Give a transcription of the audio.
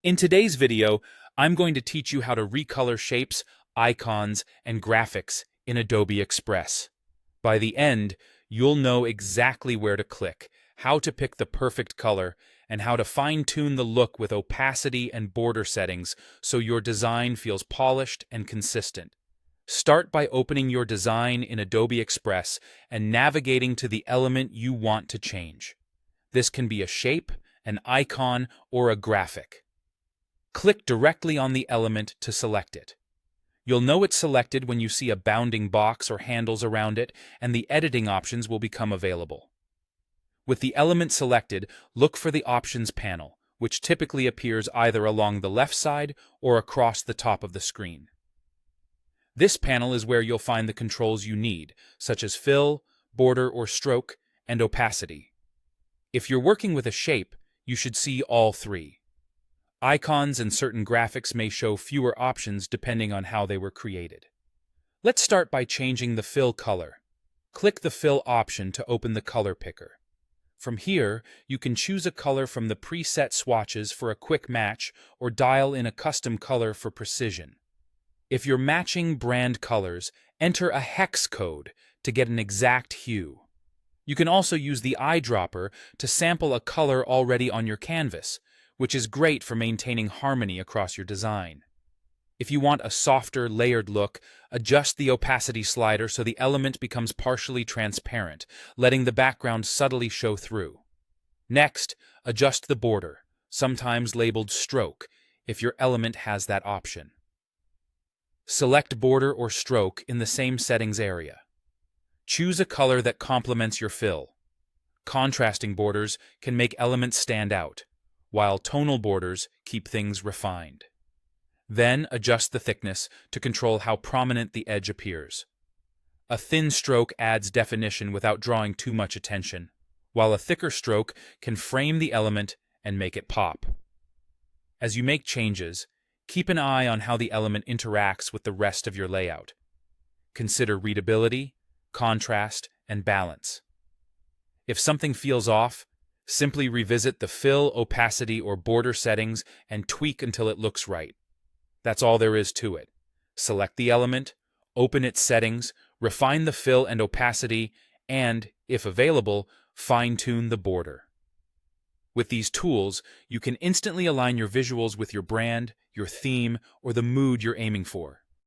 In today's video, I'm going to teach you how to recolor shapes, icons, and graphics in Adobe Express. By the end, you'll know exactly where to click, how to pick the perfect color, and how to fine-tune the look with opacity and border settings so your design feels polished and consistent. Start by opening your design in Adobe Express and navigating to the element you want to change. This can be a shape, an icon, or a graphic. Click directly on the element to select it. You'll know it's selected when you see a bounding box or handles around it, and the editing options will become available. With the element selected, look for the Options panel, which typically appears either along the left side or across the top of the screen. This panel is where you'll find the controls you need, such as fill, border or stroke, and opacity. If you're working with a shape, you should see all three. Icons and certain graphics may show fewer options depending on how they were created. Let's start by changing the fill color. Click the Fill option to open the color picker. From here, you can choose a color from the preset swatches for a quick match or dial in a custom color for precision. If you're matching brand colors, enter a hex code to get an exact hue. You can also use the eyedropper to sample a color already on your canvas, which is great for maintaining harmony across your design. If you want a softer, layered look, adjust the opacity slider so the element becomes partially transparent, letting the background subtly show through. Next, adjust the border, sometimes labeled stroke, if your element has that option. Select border or stroke in the same settings area. Choose a color that complements your fill. Contrasting borders can make elements stand out, while tonal borders keep things refined. Then adjust the thickness to control how prominent the edge appears. A thin stroke adds definition without drawing too much attention, while a thicker stroke can frame the element and make it pop. As you make changes, keep an eye on how the element interacts with the rest of your layout. Consider readability, contrast, and balance. If something feels off, simply revisit the fill, opacity, or border settings and tweak until it looks right. That's all there is to it. Select the element, open its settings, refine the fill and opacity, and, if available, fine-tune the border. With these tools, you can instantly align your visuals with your brand, your theme, or the mood you're aiming for.